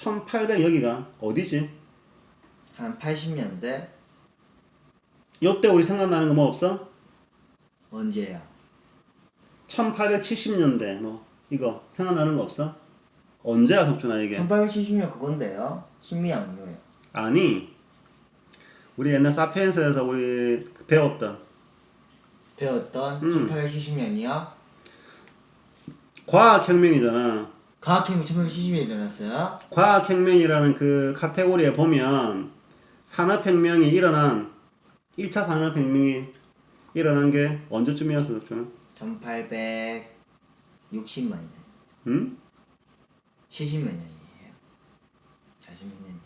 1800 여기가 어디지? 한 80년대? 요때 우리 생각나는 거 뭐 없어? 언제야? 1870년대 뭐 이거 생각나는 거 없어? 언제야 석준아 이게? 1870년 그건데요? 신미양요요. 아니 우리 옛날 사피엔스에서 우리 배웠던 배웠던 1870년이요? 과학혁명이잖아. 과학혁명 1870년에 일어났어요? 과학혁명이라는 그 카테고리에 보면 산업혁명이 일어난 1차 산업혁명이 일어난 게 언제쯤이었어 석준아? 1860만 년. 응? 70몇 년이에요. 40몇 년이에요.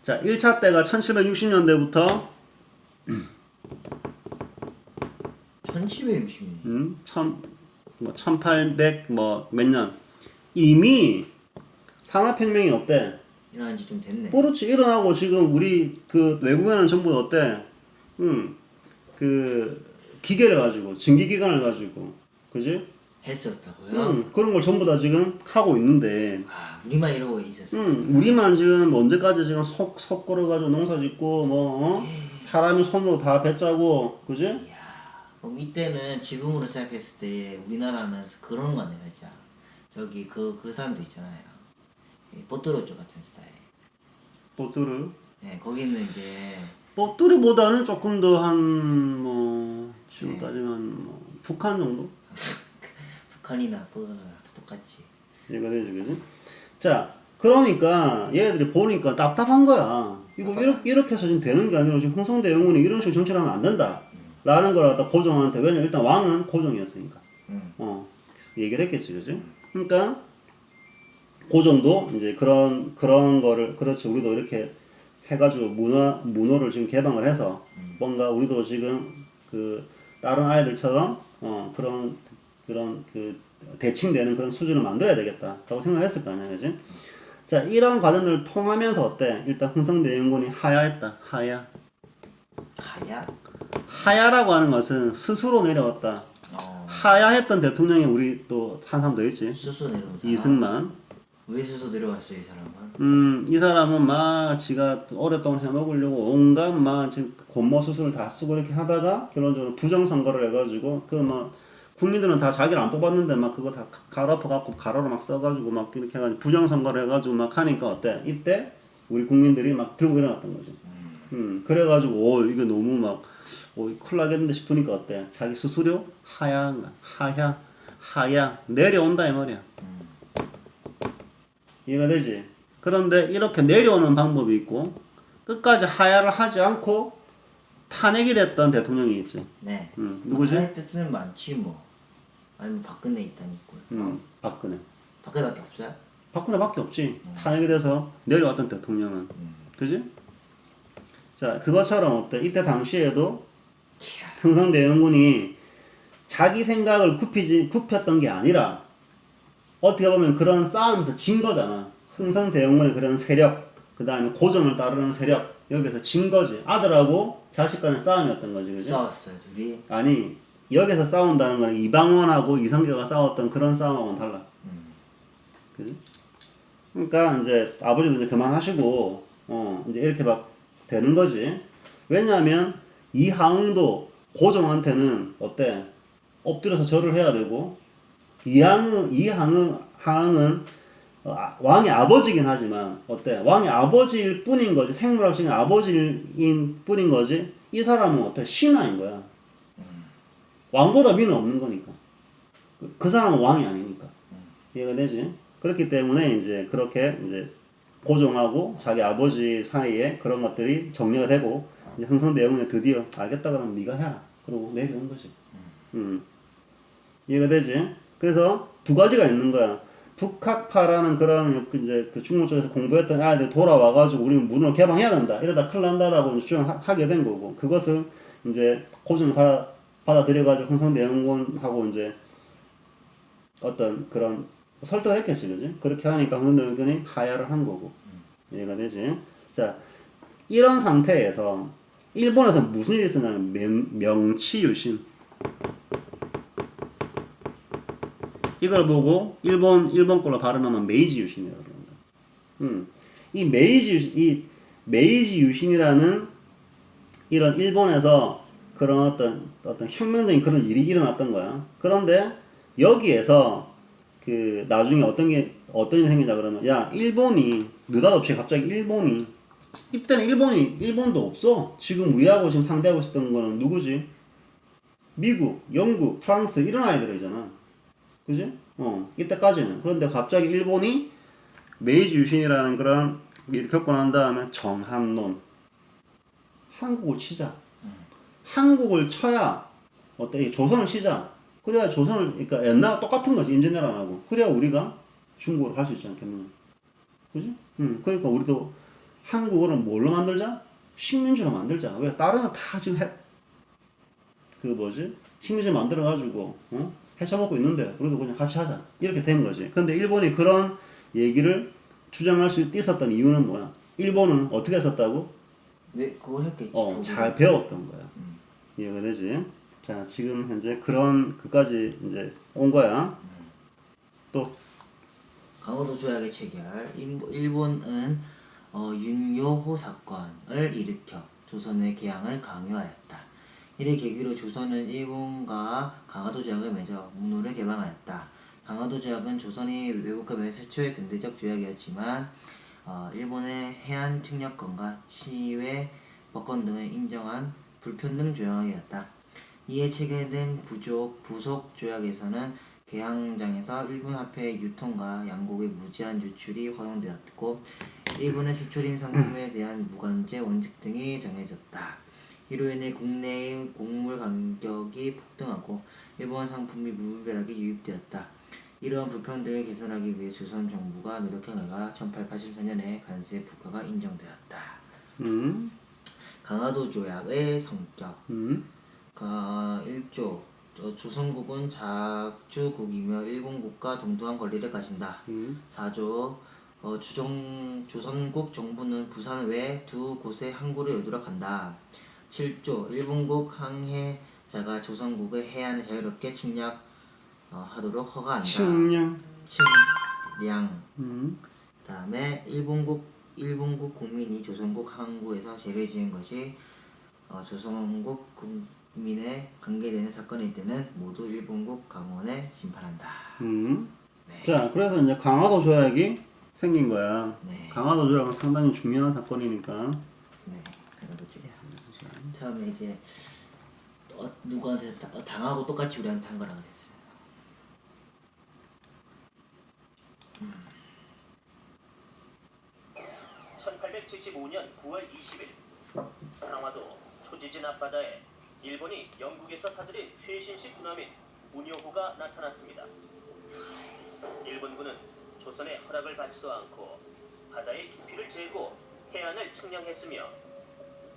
자 1차 때가 1760년대부터 1760년. 1800 뭐 몇 년 이미 산업혁명이 어때? 일어난 지 좀 됐네. 그렇지 일어나고 지금 우리 그 외국에는 전부 어때? 그 기계를 가지고 증기기관을 가지고 그지? 했었다고요? 그런 걸 전부 다 지금 하고 있는데 아, 우리만 이러고 있었어요. 우리만 지금 언제까지 지금 속 걸어가지고 농사 짓고 뭐 사람이 손으로 다 배짜고 그지? 이야, 그럼 이때는 지금으로 생각했을 때 우리나라는 그런 거네, 진짜. 저기 그 사람도 있잖아요. 뽀뚜로족 같은 스타일. 뽀뚜르 네, 거기는 이제 뽀뚜르보다는 조금 더 한 뭐 지금 네. 따지면 뭐 북한 정도? 북한이나 뽀뚜르가 똑같지. 얘가 되지 그지? 자 그러니까 얘네들이 보니까 답답한 거야. 이거 이렇게 해서 지금 되는 게 아니라 지금 흥성대 영군이 이런 식으로 정치를 하면 안 된다 라는 걸 갖다 고종한테 왜냐면 일단 왕은 고종이었으니까 얘기를 했겠지 그지? 그러니까 고종도 이제 그런 거를 그렇지 우리도 이렇게 해가지고 문호를 지금 개방을 해서 뭔가 우리도 지금 그 다른 아이들처럼 그런 그 대칭되는 그런 수준을 만들어야 되겠다라고 생각했을 거 아니야, 그지? 자, 이런 과정을 통하면서 어때? 일단 흥성대원군이 하야했다. 하야. 가야? 하야라고 하는 것은 스스로 내려왔다. 하야했던 대통령이 우리 또 한 사람 더 있지. 스스로 내려온 사람? 이승만. 왜 스스로 내려왔어요, 이 사람은? 이 사람은 막 지가 오랫동안 해먹으려고 온갖 막 지금 권모 수술을 다 쓰고 이렇게 하다가 결론적으로 부정선거를 해가지고 그 뭐 국민들은 다 자기를 안 뽑았는데 막 그거 다 갈아엎어갖고 가로로 막 써가지고 막 이렇게 해가지고 부정선거를 해가지고 막 하니까 어때? 이때 우리 국민들이 막 들고 일어났던 거지. 그래가지고 이게 너무 막 큰일 나겠는데 싶으니까 어때? 자기 스스로 하야 내려온다 이 말이야. 이해가 되지? 그런데 이렇게 내려오는 방법이 있고 끝까지 하야를 하지 않고 탄핵이 됐던 대통령이 있지. 네. 누구지? 탄핵 뜻은 많지 뭐. 아니면 박근혜 있다니까요. 박근혜. 박근혜밖에 없어요? 박근혜밖에 없지. 탄핵이 돼서 내려왔던 대통령은. 그지? 자, 그것처럼 어때? 이때 당시에도 흥성대원군이 자기 생각을 굽혔던 게 아니라 어떻게 보면 그런 싸움에서 진 거잖아. 흥성대원군의 그런 세력, 그 다음에 고종을 따르는 세력, 여기서 진 거지. 아들하고 자식 간의 싸움이었던 거지, 그지? 싸웠어요, 둘이? 아니, 여기서 싸운다는 건 이방원하고 이성계가 싸웠던 그런 싸움하고는 달라. 그지? 그러니까 이제 아버지도 이제 그만하시고, 이제 이렇게 막 되는 거지. 왜냐하면 이항응도 고종한테는 어때? 엎드려서 절을 해야 되고, 이항응은 왕의 아버지긴 하지만 어때? 왕의 아버지일 뿐인 거지. 생물학적인 아버지일 뿐인 거지. 이 사람은 어때? 신하인 거야. 왕보다 위는 없는 거니까. 그 사람은 왕이 아니니까. 이해가 되지? 그렇기 때문에 이제 그렇게 이제 고종하고 자기 아버지 사이에 그런 것들이 정리가 되고 이제 흥성대원군이 드디어 알겠다 그러면 네가 해라. 그러고 내려온 거지. 이해가 되지? 그래서 두 가지가 있는 거야. 북학파라는 그런 이제 그 중국 쪽에서 공부했던 아이들 돌아와가지고 우리는 문을 개방해야 된다. 이러다 큰일 난다라고 주장하게 된 거고 그것을 이제 고종이 받아들여가지고 흥성대원군하고 이제 어떤 그런 설득을 했겠지, 그지? 그렇게 하니까 홍성대원군이 하야를 한 거고. 이해가 되지? 자, 이런 상태에서 일본에서 무슨 일이 있었냐면 명치유신. 이걸 보고 일본 걸로 발음하면 메이지유신이라고 그럽니다. 이 메이지유신이라는 이런 일본에서 그런 어떤 혁명적인 그런 일이 일어났던 거야. 그런데 여기에서 그 나중에 어떤 일이 생기냐 그러면 야 일본이 느닷없이 갑자기 일본이 이때는 일본도 없어. 지금 우리하고 지금 상대하고 있었던 거는 누구지? 미국, 영국, 프랑스 이런 아이들이잖아. 그지? 이때까지는. 그런데 갑자기 일본이 메이지 유신이라는 그런 일을 겪고 난 다음에 정한론. 한국을 치자. 한국을 쳐야 어때? 조선을 치자. 그래야 조선을, 그러니까 옛날 똑같은 거지. 임진왜란하고. 그래야 우리가 중국으로 갈 수 있지 않겠느냐. 그지? 그러니까 우리도 한국어를 뭘로 만들자? 식민지로 만들자. 왜? 다른 거 다 지금 그 뭐지? 식민지 만들어가지고, 해쳐먹고 있는데, 우리도 그냥 같이 하자. 이렇게 된 거지. 근데 일본이 그런 얘기를 주장할 수 있었던 이유는 뭐야? 일본은 어떻게 했었다고? 왜 그걸 했겠지. 잘 배웠던 거야. 이해가 되지? 자, 지금 현재 그까지 이제 온 거야. 또, 강화도 조약의 체결. 일본은 윤요호 사건을 일으켜 조선의 개항을 강요하였다. 이를 계기로 조선은 일본과 강화도 조약을 맺어 문호를 개방하였다. 강화도 조약은 조선이 외국과 맺은 최초의 근대적 조약이었지만 일본의 해안 측량권과 치외 법권 등을 인정한 불평등 조약이었다. 이에 체결된 부속 조약에서는 개항장에서 일본 화폐의 유통과 양국의 무제한 유출이 허용되었고 일본의 수출임 상품에 대한 무관제 원칙 등이 정해졌다. 이로 인해 국내의 곡물 가격이 폭등하고 일본 상품이 무분별하게 유입되었다. 이러한 불평등을 개선하기 위해 조선 정부가 노력한 결과 1884년에 관세 국가가 인정되었다. 강화도 조약의 성격. 1조 조선국은 자주국이며 일본국과 동등한 권리를 가진다. 4조 조선국 정부는 부산 외 두 곳에 항구를 열도록 한다. 7조 일본국 항해자가 조선국의 해안을 자유롭게 침략하도록 허가한다. 침량. 그다음에 일본국 국민이 조선국 항구에서 죄를 지은 것이 조선국 국민에 관계되는 사건일 때는 모두 일본국 강원에 심판한다. 네. 자, 그래서 이제 강화도 조약이 생긴 거야. 네. 강화도 조약은 상당히 중요한 사건이니까. 네, 강화도 조약. 처음에 이제 누구한테 당하고 똑같이 우리한테 한 거라 그랬어요. 1875년 9월 20일 강화도 초지진 앞바다에 일본이 영국에서 사들인 최신식 군함인 운요호가 나타났습니다. 일본군은 조선의 허락을 받지도 않고 바다의 깊이를 재고 해안을 측량했으며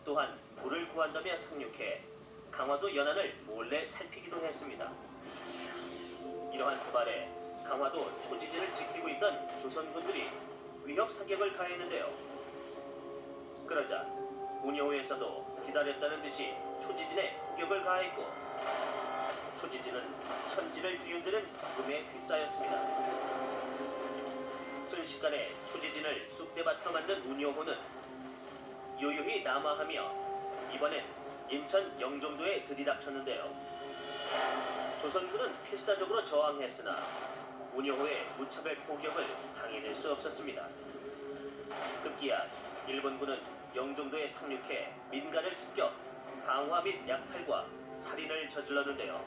또한 물을 구한다며 상륙해 강화도 연안을 몰래 살피기도 했습니다. 이러한 도발에 강화도 초지진을 지키고 있던 조선군들이 위협 사격을 가했는데요. 그러자 운요호에서도 기다렸다는 듯이 초지진에 폭격을 가했고 초지진은 천지를 뒤흔드는 금에 휩싸였습니다. 순식간에 초지진을 쑥대밭으로 만든 운요호는 요요히 남하하며 이번엔 인천 영종도에 들이닥쳤는데요. 조선군은 필사적으로 저항했으나 운요호의 무차별 포격을 당해낼 수 없었습니다. 급기야 일본군은 영종도에 상륙해 민간을 습격, 방화 및 약탈과 살인을 저질렀는데요.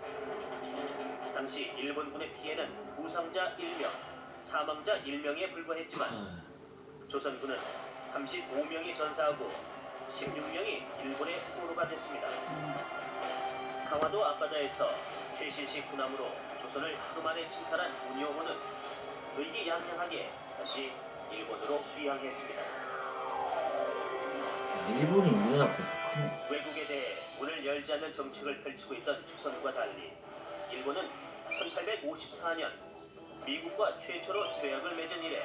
당시 일본군의 피해는 부상자 1명, 사망자 1명에 불과했지만 조선군은 35명이 전사하고 16명이 일본의 포로가 됐습니다. 강화도 앞바다에서 최신식 군함으로 조선을 하루 만에 침탈한 운요호는 의기양양하게 다시 일본으로 귀향했습니다. 일본이 우리나라보다 더 크네. 외국에 대해 문을 열지 않는 정책을 펼치고 있던 조선과 달리 일본은 1854년 미국과 최초로 조약을 맺은 이래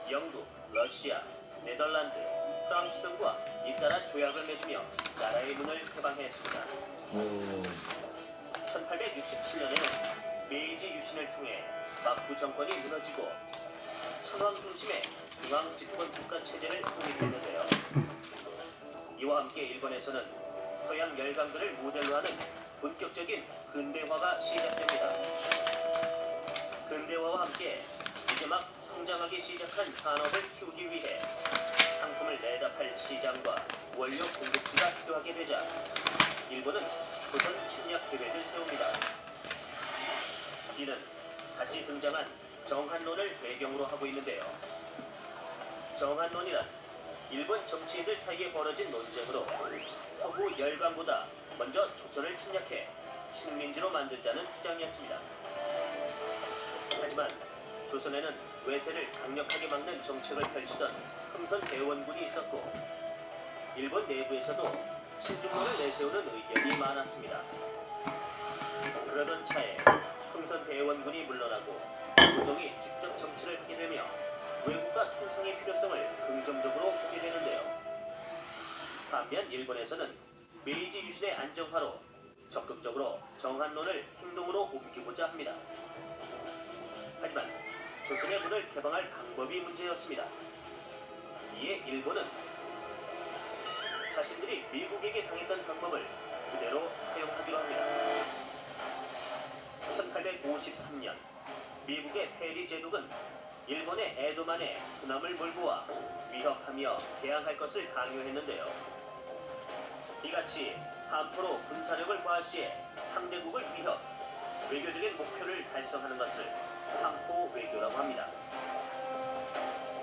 영국, 러시아, 네덜란드, 프랑스 등과 잇따라 조약을 맺으며 나라의 문을 개방했습니다. 1867년에는 메이지 유신을 통해 막부 정권이 무너지고 천황 중심의 중앙 집권 국가 체제를 확립했는데요. 이와 함께 일본에서는 서양 열강들을 모델로 하는 본격적인 근대화가 시작됩니다. 근대화와 함께 이제 막 성장하기 시작한 산업을 키우기 위해 상품을 내다 팔 시장과 원료 공급지가 필요하게 되자 일본은 조선 침략 계획을 세웁니다. 이는 다시 등장한 정한론을 배경으로 하고 있는데요. 정한론이란 일본 정치인들 사이에 벌어진 논쟁으로 서구 열강보다 먼저 조선을 침략해 식민지로 만들자는 주장이었습니다. 하지만 조선에는 외세를 강력하게 막는 정책을 펼치던 흥선 대원군이 있었고 일본 내부에서도 신중론을 내세우는 의견이 많았습니다. 그러던 차에 흥선 대원군이 물러나고 고종이 직접 정치를 하게 되며 외국과 통상의 필요성을 긍정적으로 보게 되는데요. 반면 일본에서는 메이지 유신의 안정화로 적극적으로 정한론을 행동으로 옮기고자 합니다. 하지만 조선의 문을 개방할 방법이 문제였습니다. 이에 일본은 자신들이 미국에게 당했던 방법을 그대로 사용하기로 합니다. 1853년 미국의 페리 제독은 일본의 에도만에 군함을 몰고 와 위협하며 대항할 것을 강요했는데요. 이같이 함포로 군사력을 과시해 상대국을 위협, 외교적인 목표를 달성하는 것을 함포 외교라고 합니다.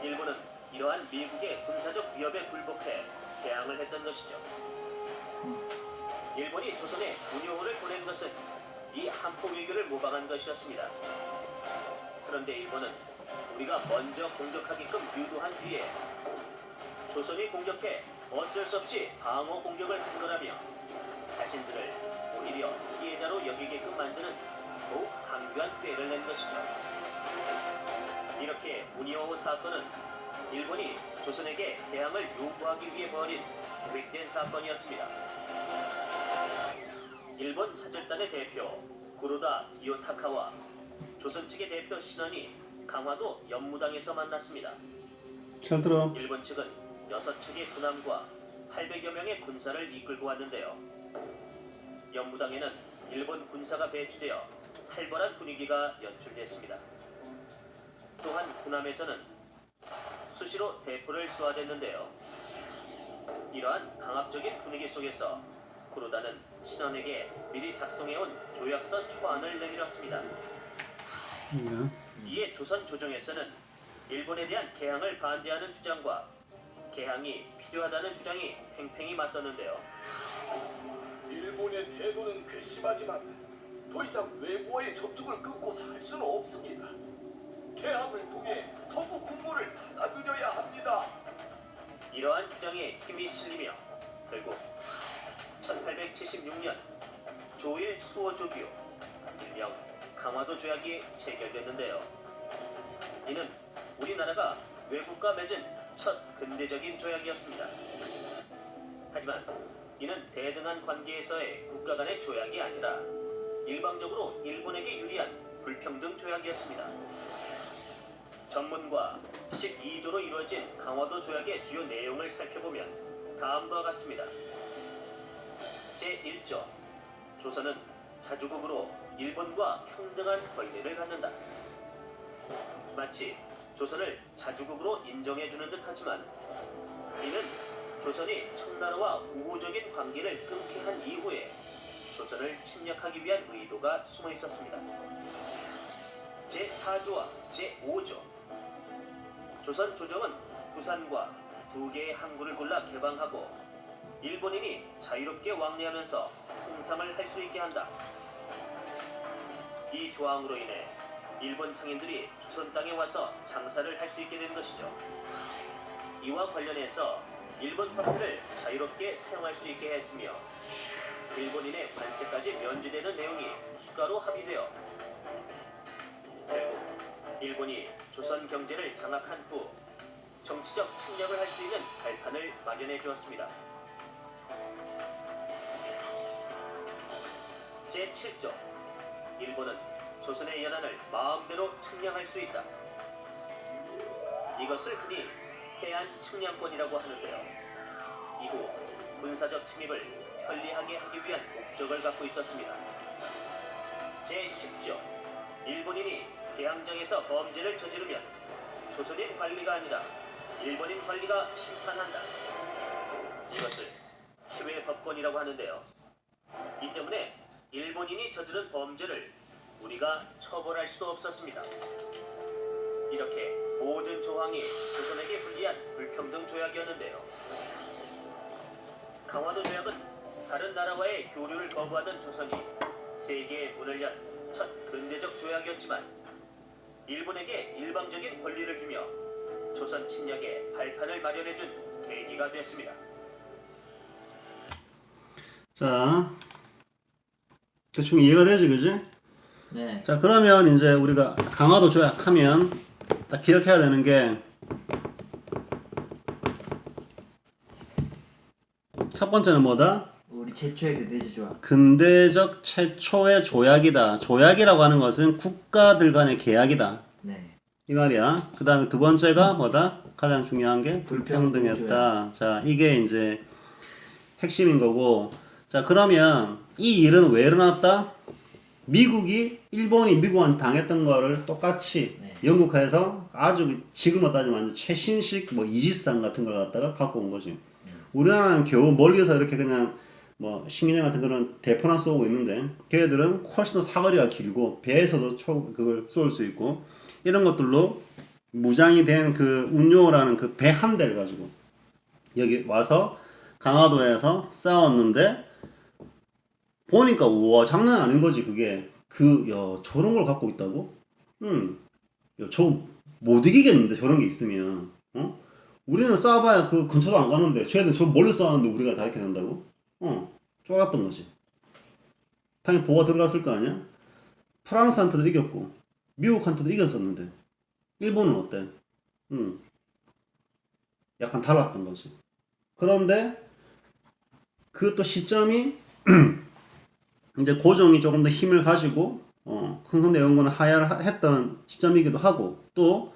일본은 이러한 미국의 군사적 위협에 굴복해 대항을 했던 것이죠. 일본이 조선에 운용호를 보낸 것은 이 함포 외교를 모방한 것이었습니다. 그런데 일본은 우리가 먼저 공격하게끔 유도한 뒤에 조선이 공격해 어쩔 수 없이 방어 공격을 한 거라며 자신들을 오히려 피해자로 여기게끔 만드는 더욱 강교한 꾀를 낸 것이죠. 이렇게 문이오호 사건은 일본이 조선에게 대항을 요구하기 위해 벌인 계획된 사건이었습니다. 일본 사절단의 대표 구로다 이오타카와 조선 측의 대표 신원이 강화도 연무당에서 만났습니다. 잘 들어. 일본 측은 6척의 군함과 800여 명의 군사를 이끌고 왔는데요. 연무당에는 일본 군사가 배치되어 살벌한 분위기가 연출됐습니다. 또한 군함에서는 수시로 대포를 쏘아댔는데요. 이러한 강압적인 분위기 속에서 구로다는 신원에게 미리 작성해온 조약서 초안을 내밀었습니다. 이에 조선 조정에서는 일본에 대한 개항을 반대하는 주장과 개항이 필요하다는 주장이 팽팽히 맞섰는데요. 일본의 태도는 괘씸하지만 더 이상 외국와의 접촉을 끊고 살 수는 없습니다. 개항을 통해 서구 국무를 받아들여야 합니다. 이러한 주장에 힘이 실리며 결국 1876년 조일 수호조규 일명 강화도 조약이 체결됐는데요. 이는 우리나라가 외국과 맺은 첫 근대적인 조약이었습니다. 하지만 이는 대등한 관계에서의 국가 간의 조약이 아니라 일방적으로 일본에게 유리한 불평등 조약이었습니다. 전문과 12조로 이루어진 강화도 조약의 주요 내용을 살펴보면 다음과 같습니다. 제1조 조선은 자주국으로 일본과 평등한 권리를 갖는다. 마치 조선을 자주국으로 인정해주는 듯 하지만 이는 조선이 청나라와 우호적인 관계를 끊게 한 이후에 조선을 침략하기 위한 의도가 숨어 있었습니다. 제4조와 제5조 조선 조정은 부산과 2개의 항구를 골라 개방하고 일본인이 자유롭게 왕래하면서 통상을 할 수 있게 한다. 이 조항으로 인해 일본 상인들이 조선 땅에 와서 장사를 할 수 있게 된 것이죠. 이와 관련해서 일본 화폐를 자유롭게 사용할 수 있게 했으며 일본인의 관세까지 면제되는 내용이 추가로 합의되어 결국 일본이 조선 경제를 장악한 후 정치적 침략을 할 수 있는 발판을 마련해 주었습니다. 제7조 일본은 조선의 연안을 마음대로 측량할 수 있다. 이것을 흔히 해안 측량권이라고 하는데요. 이후 군사적 침입을 편리하게 하기 위한 목적을 갖고 있었습니다. 제10조 일본인이 해양장에서 범죄를 저지르면 조선인 관리가 아니라 일본인 관리가 심판한다. 이것을 치외법권이라고 하는데요. 이 때문에 일본인이 저지른 범죄를 우리가 처벌할 수도 없었습니다. 이렇게 모든 조항이 조선에게 불리한 불평등 조약이었는데요. 강화도 조약은 다른 나라와의 교류를 거부하던 조선이 세계의 문을 연 첫 근대적 조약이었지만 일본에게 일방적인 권리를 주며 조선 침략의 발판을 마련해준 계기가 됐습니다. 자, 대충 이해가 되지, 그지? 네. 자, 그러면 이제 우리가 강화도 조약하면 딱 기억해야 되는 게 첫 번째는 뭐다? 우리 최초의 근대적 조약. 근대적 최초의 조약이다. 조약이라고 하는 것은 국가들 간의 계약이다. 네. 이 말이야. 그 다음에 두 번째가 뭐다? 가장 중요한 게 불평등했다. 자, 이게 이제 핵심인 거고. 자, 그러면 이 일은 왜 일어났다? 미국이 일본이 미국한테 당했던 거를 똑같이 네. 영국에서 아주 지금으로 따지면 최신식 뭐 이지스함 같은 걸 갖다가 갖고 온 거지. 우리나라는 겨우 멀리서 이렇게 그냥 뭐 식민지 같은 그런 대포나 쏘고 있는데 걔네들은 훨씬 더 사거리가 길고 배에서도 그걸 쏠 수 있고 이런 것들로 무장이 된 그 운용이라는 그 배 한 대를 가지고 여기 와서 강화도에서 싸웠는데 보니까 와 장난 아닌 거지 그게 저런 걸 갖고 있다고? 저 못 이기겠는데 저런 게 있으면 우리는 싸워봐야 그 근처도 안 가는데 쟤는 저 멀리 싸웠는데 우리가 다 이렇게 된다고? 쫄았던 거지. 당연히 보가 들어갔을 거 아니야? 프랑스한테도 이겼고 미국한테도 이겼었는데 일본은 어때? 약간 달랐던 거지. 그런데 그 또 시점이 이제 고종이 조금 더 힘을 가지고 흥선대원군을 하야했던 시점이기도 하고 또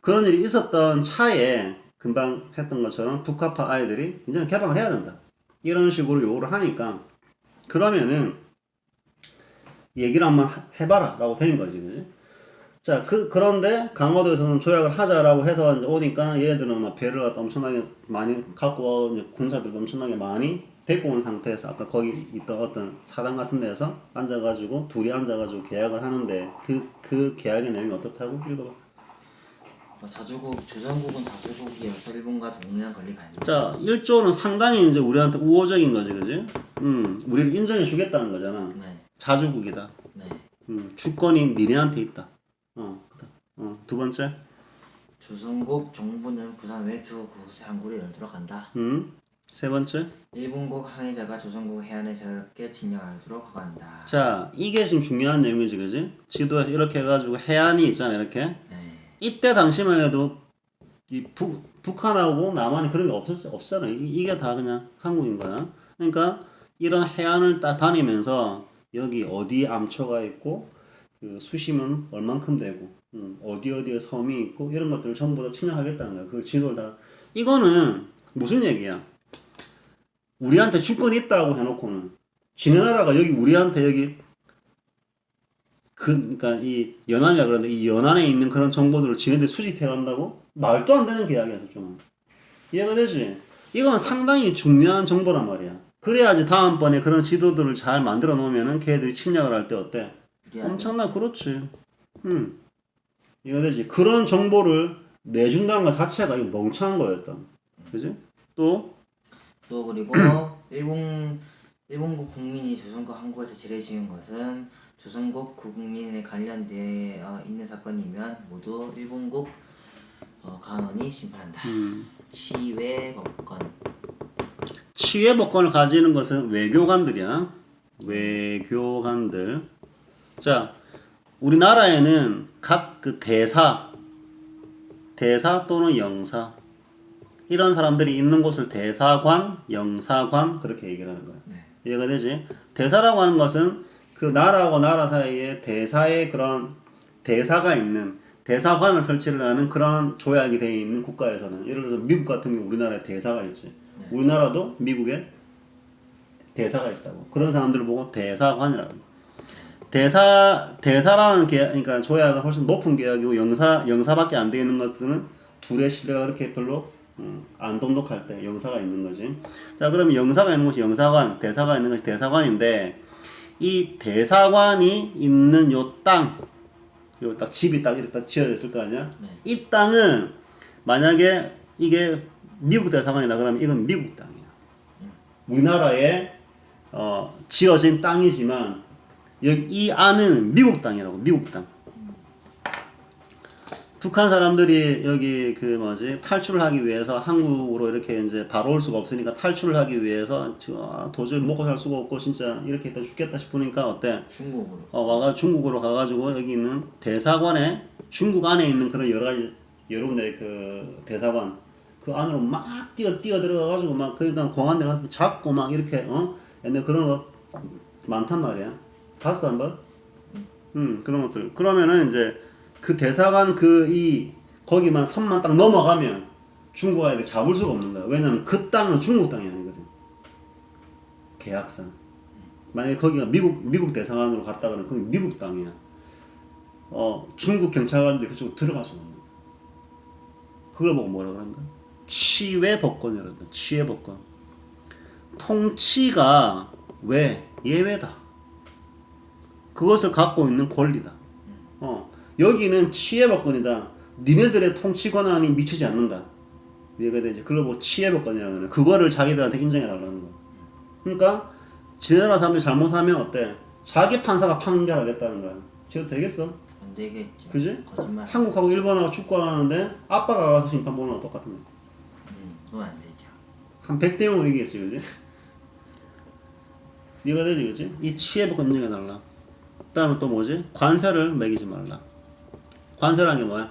그런 일이 있었던 차에 금방 했던 것처럼 북한파 아이들이 이제 개방을 해야 된다. 이런 식으로 요구를 하니까 그러면은 얘기를 한번 해봐라 라고 된 거지, 그지? 자, 그런데 강화도에서는 조약을 하자라고 해서 이제 오니까 얘들은 막 배를 갖다 엄청나게 많이 갖고 이제 군사들 엄청나게 많이 데리고 온 상태에서 아까 거기 있던 어떤 사당 같은 데서 앉아가지고 둘이 앉아가지고 계약을 하는데 그 계약의 내용이 어떻다고? 읽어봐. 조선국은 자주국이어서 일본과 동일한 권리가 아니다. 자, 1조는 상당히 이제 우리한테 우호적인 거지, 그지? 우리를 인정해 주겠다는 거잖아. 네. 자주국이다. 네. 주권이 니네한테 있다. 두 번째. 조선국 정부는 부산 외 두 곳의 항구를 열도록 한다. 세 번째. 일본국 항해자가 조선국 해안에 자유롭게 침략하도록 허가한다. 자, 이게 지금 중요한 내용이지, 그지? 지도에서 이렇게 해가지고 해안이 있잖아, 이렇게. 네. 이때 당시만 해도 이 북한하고 남한이 그런 게 없잖아. 이게 다 그냥 한국인 거야. 그러니까 이런 해안을 딱 다니면서 여기 어디 암초가 있고 그 수심은 얼만큼 되고 어디에 섬이 있고 이런 것들을 전부 다 침략하겠다는 거야. 그 지도를 다. 이거는 무슨 얘기야? 우리한테 주권이 있다고 해놓고는 지네 나라가 여기 우리한테 여기 그러니까 이 연안이라 그러는데 이 연안에 있는 그런 정보들을 지네들 수집해 간다고? 말도 안 되는 계약이야, 좀. 이해가 되지? 이건 상당히 중요한 정보란 말이야. 그래야지 다음번에 그런 지도들을 잘 만들어 놓으면은 걔들이 침략을 할 때 어때? 엄청나, 그렇지. 이해가 되지? 그런 정보를 내준다는 것 자체가 이거 멍청한 거였다. 그지? 또 그리고 일본국 국민이 조선국 항구에서 지뢰 지은 것은 조선국 국민에 관련되어 있는 사건이면 모두 일본국 간원이 심판한다. 치외법권. 치외법권을 가지는 것은 외교관들이야. 외교관들. 자, 우리나라에는 각 그 대사 또는 영사 이런 사람들이 있는 곳을 대사관, 영사관 그렇게 얘기를 하는 거야. 네. 이해가 되지? 대사라고 하는 것은 그 나라하고 나라 사이에 대사의 그런 대사가 있는 대사관을 설치를 하는 그런 조약이 되어 있는 국가에서는 예를 들어서 미국 같은 경우 우리나라에 대사가 있지. 우리나라도 미국에 대사가 있다고. 그런 사람들을 보고 대사관이라고. 대사라는 계약, 그러니까 조약은 훨씬 높은 계약이고 영사밖에 안 되어 있는 것들은 둘의 신뢰가 그렇게 별로 안 돈독할 때 영사가 있는 거지. 자, 그러면 영사가 있는 곳이 영사관, 대사가 있는 것이 대사관인데 이 대사관이 있는 요 땅, 요 딱 집이 딱 이렇게 딱 지어져 있을 거 아니야? 네. 이 땅은 만약에 이게 미국 대사관이다 그러면 이건 미국 땅이야. 우리나라에 지어진 땅이지만 여기 이 안은 미국 땅이라고. 미국 땅. 북한 사람들이 여기 그 뭐지 탈출을 하기 위해서 한국으로 이렇게 이제 바로 올 수가 없으니까 탈출을 하기 위해서 도저히 먹고 살 수가 없고 진짜 이렇게 있다 죽겠다 싶으니까 어때? 중국으로. 와가 중국으로 가가지고 여기 있는 대사관에 중국 안에 있는 그런 여러 가지 여러 군데 그 대사관 그 안으로 막 뛰어 들어가가지고 막 그러니까 공안들 가서 잡고 막 이렇게 옛날 그런 거 많단 말이야. 봤어 한번? 그런 것들. 그러면은 이제 그 대사관 거기만 선만 딱 넘어가면 중국 아이들 잡을 수가 없는 거야. 왜냐면 그 땅은 중국 땅이 아니거든. 계약상. 만약에 거기가 미국 대사관으로 갔다 그러면 거기 미국 땅이야. 중국 경찰관들이 그쪽으로 들어갈 수가 없는 거야. 그걸 보고 뭐라 그런가? 치외법권이란다. 치외법권. 통치가 예외다. 그것을 갖고 있는 권리다. 여기는 치외법권이다. 니네들의 통치 권한이 미치지 않는다. 이해가 되지? 그걸 뭐 치외법권이라고 하는 그거를 자기들한테 인정해달라는 거야. 그러니까 지네나라 사람들이 잘못하면 어때? 자기 판사가 판결하겠다는 거야. 지금 되겠어? 안 되겠죠. 그지? 거짓말. 한국하고 일본하고 축구하는데 아빠가 가서 심판 보는 거 똑같은 거야. 그건 안 되죠. 한 100대 0으로 이기겠지, 그지? 이해가 되지, 그지? 이 치외법권 인정해달라. 그 다음에 또 뭐지? 관세를 매기지 말라. 관세라는 게 뭐야?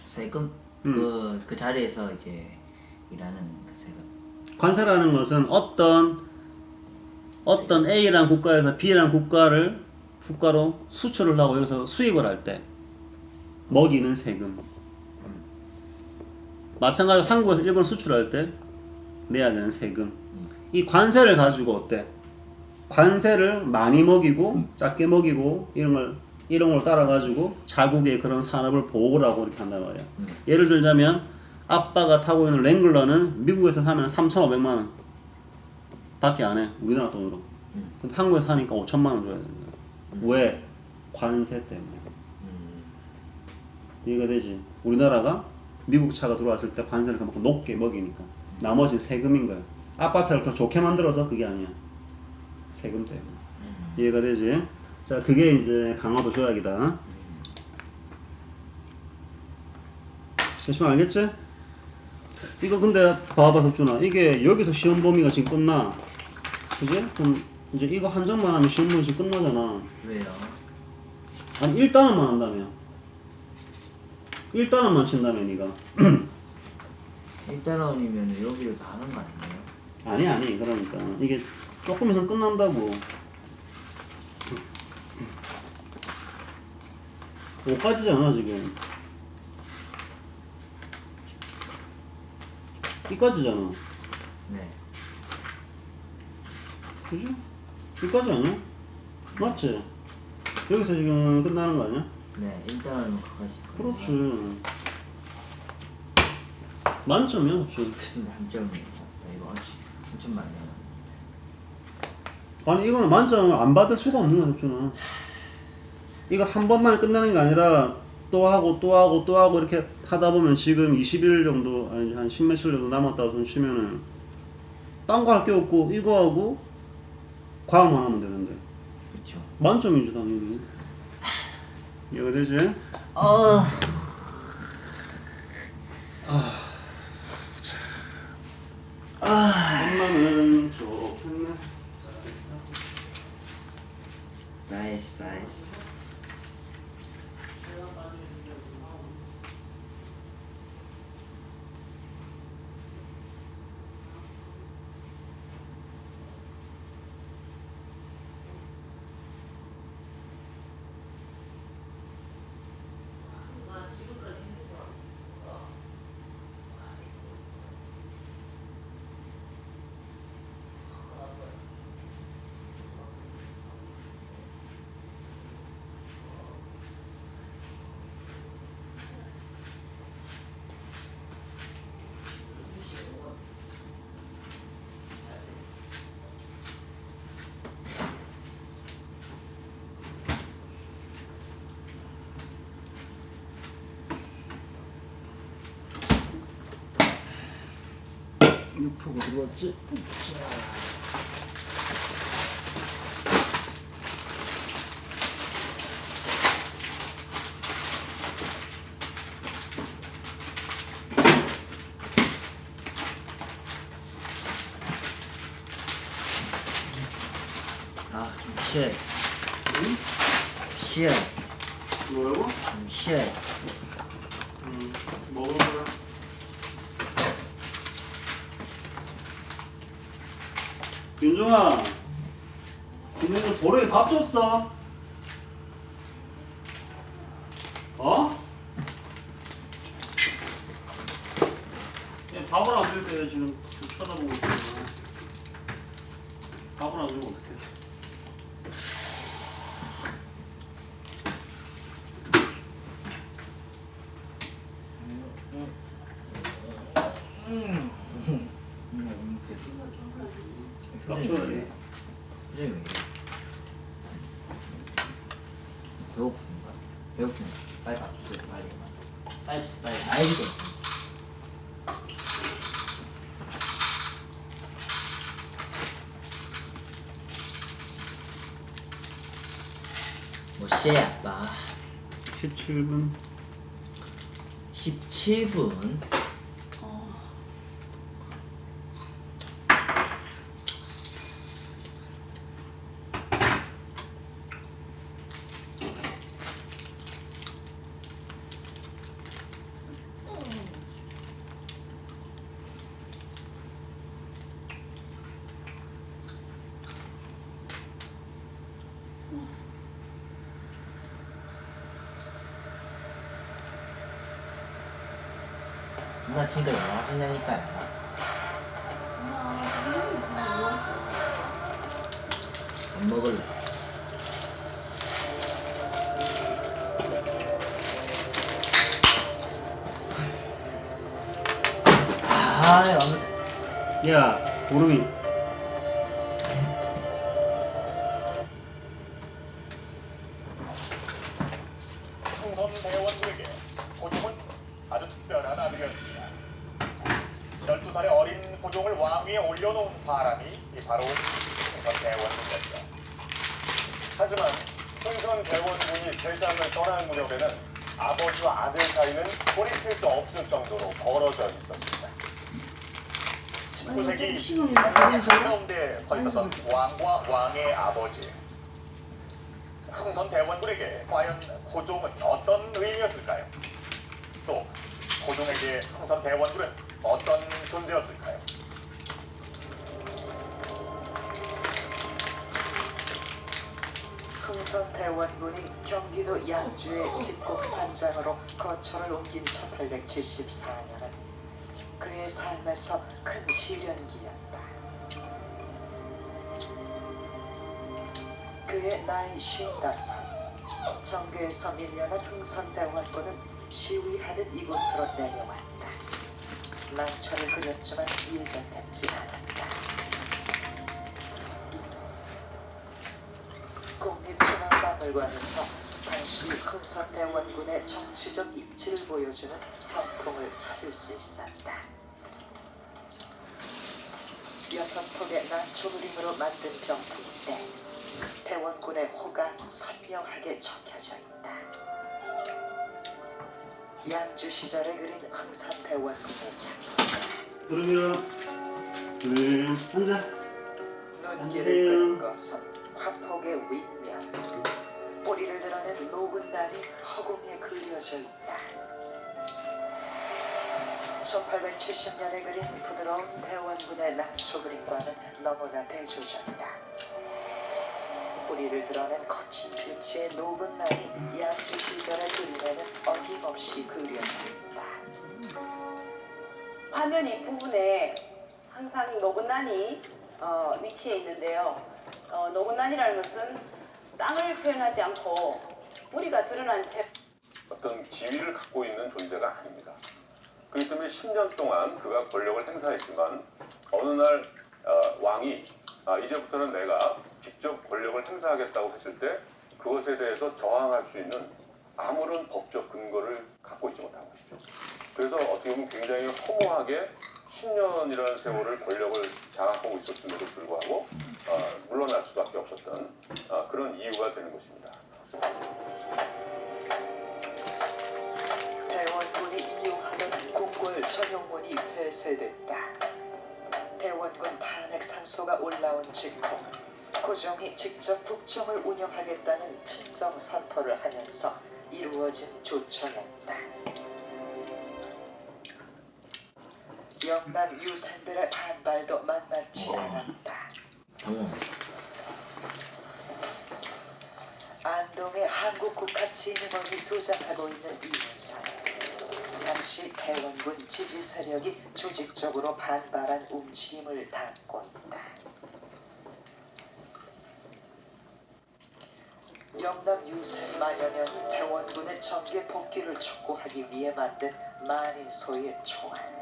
세금 그 자리에서 이제 일하는 그 세금. 관세라는 것은 어떤 A라는 국가에서 B라는 국가로 수출을 하고 여기서 수입을 할 때 먹이는 세금. 마찬가지로 한국에서 일본 수출할 때 내야 되는 세금. 이 관세를 가지고 어때? 관세를 많이 먹이고 작게 먹이고 이런 걸 따라 가지고 자국의 그런 산업을 보호를 하고 이렇게 한단 말이야. 예를 들자면 아빠가 타고 있는 랭글러는 미국에서 사면 3,500만 원 밖에 안 해. 우리나라 돈으로. 근데 한국에서 사니까 5천만 원 줘야 되는 거야. 왜? 관세 때문에. 이해가 되지? 우리나라가 미국 차가 들어왔을 때 관세를 그만큼 높게 먹이니까 나머지는 세금인 거야. 아빠 차를 더 좋게 만들어서 그게 아니야. 세금 때문에. 이해가 되지? 자, 그게 이제 강화도 조약이다. 대충 알겠지? 이거 근데 봐봐 덕준아, 이게 여기서 시험 범위가 지금 끝나. 그지? 그럼 이제 이거 한 점만 하면 시험 범위 지금 끝나잖아. 왜요? 아니 1단원만 한다며. 1단원만 친다며 니가. 1달러이면 여기도 다 하는 거 아니에요? 아니 그러니까 이게 조금 있으면 끝난다고. 5까지잖아 지금. 이까지잖아. 네. 그지? 이까지 아니야? 맞지? 여기서 지금 끝나는 거 아니야? 네, 1달러면 그거지. 그렇지. 만점이야 혹시? 무슨 만점이에요? 이거 엄청 많이 하는. 아니 이거는 만점을 안 받을 수가 없는 거야 덕준아. 이거 한 번만 끝나는 게 아니라 또 하고 이렇게 하다 보면 지금 20일 정도 아니 한 10몇일 정도 남았다고 손 치면은 딴 거 할 게 없고 이거 하고 과학만 하면 되는데 그렇죠. 만점이지 당연히. 이해가 되지? 엄마는 좋겠네. 나이스. 6%가 들어왔지? 아, 좀 쉬어요. 응? 쉬어요. 뭐라고? 좀 쉬어요. 먹을 거야. 윤종아, 오늘 보름이 밥 줬어? 어? 얘 밥을 안 줄 때 지금 쳐다보고 있잖아. 밥을 안 주면 어떡해? 밥 줘야지. 표정이 왜 이래? 배고픈가? 배고픈가? 빨리 밥 주세요. 빨리. 알겠어. 뭐 시야 아빠 17분. 17분. 엄마 진짜 뭐 하셨냐니까요. 안 먹을래. 완벽해. 야, 보름이. 흥선 대원들에게 고종은 아주 특별한 아들이었습니다. 12살의 어린 고종을 왕위에 올려놓은 사람이 바로 흥선 대원군이었죠. 하지만 흥선 대원군이 세상을 떠날 무렵에는 아버지와 아들 사이는 돌이킬 수 없을 정도로 벌어져 있었습니다. 19세기 한가운데 서 있었던 왕과 왕의 아버지. 흥선 대원군에게 과연 고종은 어떤 의미였을까요? 또 고종에게 흥선 대원군은 어떤 존재였을까요? 흥선 대원군이 경기도 양주의 집곡산장으로 거처를 옮긴 1874년은 그의 삶에서 큰 시련기였다. 그의 나이 55. 정교에서 밀려난 흥선 대원군은 시위하듯 이곳으로 내려왔다. 낭처를 그렸지만 예전 같지 않았다. 국립중앙박물관에서 당시 흥선 대원군의 정치적 입지를 보여주는 병풍을 찾을 수 있었다. 6폭의 난초 그림으로 만든 병풍인데 대원군의 호가 선명하게 적혀져 있다. 양주 시절에 그린 흥선 대원군의 작품. 그러면, 한잔. 눈길을 끄는 것은 화폭의 윗면, 뿌리를 드러낸 녹은 날이 허공에 그려져 있다. 1870년에 그린 부드러운 대원군의 난초 그림과는 너무나 대조적이다. 뿌리를 드러낸 거친 필치의 녹은 날이 양주 시절의 그림에는 어김없이 그려져 있다. 화면 윗부분에 항상 노근난이 위치해 있는데요. 노근난이라는 것은 땅을 표현하지 않고 뿌리가 드러난 채 어떤 지위를 갖고 있는 존재가 아닙니다. 그렇기 때문에 10년 동안 그가 권력을 행사했지만 어느 날 왕이 이제부터는 내가 직접 권력을 행사하겠다고 했을 때 그것에 대해서 저항할 수 있는 아무런 법적 근거를 갖고 있지 못한 것이죠. 그래서 어떻게 보면 굉장히 허무하게 10년이라는 세월을 권력을 장악하고 있었음에도 불구하고 물러날 수밖에 없었던 그런 이유가 되는 것입니다. 대원군이 이용하던 궁궐 전용문이 폐쇄됐다. 대원군 탄핵 상소가 올라온 직후 고종이 직접 국정을 운영하겠다는 친정 선포를 하면서 이루어진 조처였다. 영남 유산들의 반발도 만만치 않았다. 안동의 한국국학진흥원이 소장하고 있는 이윤선. 당시 대원군 지지 세력이 조직적으로 반발한 움직임을 담고 있다. 영남 유산 마녀년이 대원군의 정계 복귀를 촉구하기 위해 만든 만인소의 총알.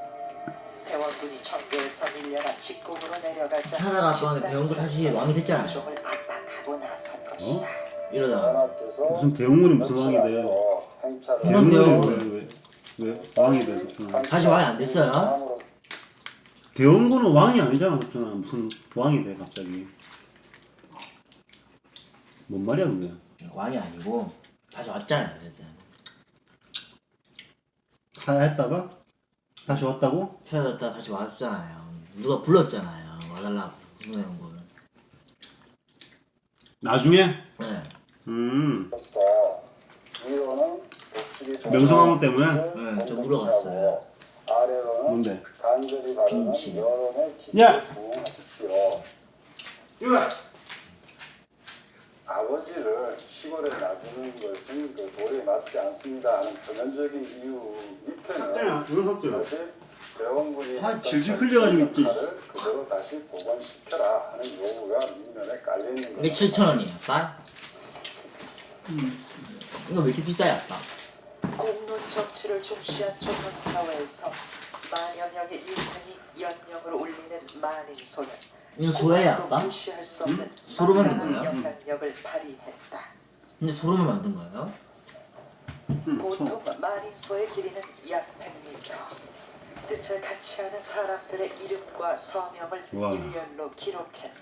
대원군이 정계에서 밀려나 직공으로 내려가자 하나가 아빠는 대원군 다시 왕이 됐잖아요. 고종을 압박하고 나선 것이다. 이러다가 무슨 대웅군이 무슨 왕이 돼요? 그만 돼요. 왜 왕이 돼? 다시 왕이 안 됐어요? 대웅군은 왕이 아니잖아, 석준아. 무슨 왕이 돼 갑자기? 뭔 말이야 그게? 왕이 아니고 다시 왔잖아요. 그래서. 하야했다가 다시 왔다고? 태어났다 다시 왔잖아요. 누가 불렀잖아요. 와달라고 훈우영군. 나중에? 네. 명성황후 때문에? 네, 저 물어갔어요. 뭔데? 빈치. 야! 아버지를 시골에 놔두는 것은 그 도리에 맞지 않습니다 하는 근원적인 이유 밑에는 윤석열. 사실 대원군이 질질 흘려가지고 있지. 그대로 다시 복원시켜라 하는 요구가 민면에 깔려있는 이게 7,000원이에요. 아빠? 이거 왜 이렇게 비싸요, 아빠? 공론 정치를 중시한 조선 사회에서 만여 명의 인생이 연명을 올리는 만인소는 이거 소예요, 또 아빠? 무시할 수 없는 소로 만든 막강한 거예요? 영향력을 발휘했다. 근데 소로만 만든 거예요? 보통 만인소의 길이는 약 100m. 뜻을 같이 하는 사람들의 이름과 서명을 와. 일렬로 기록했다.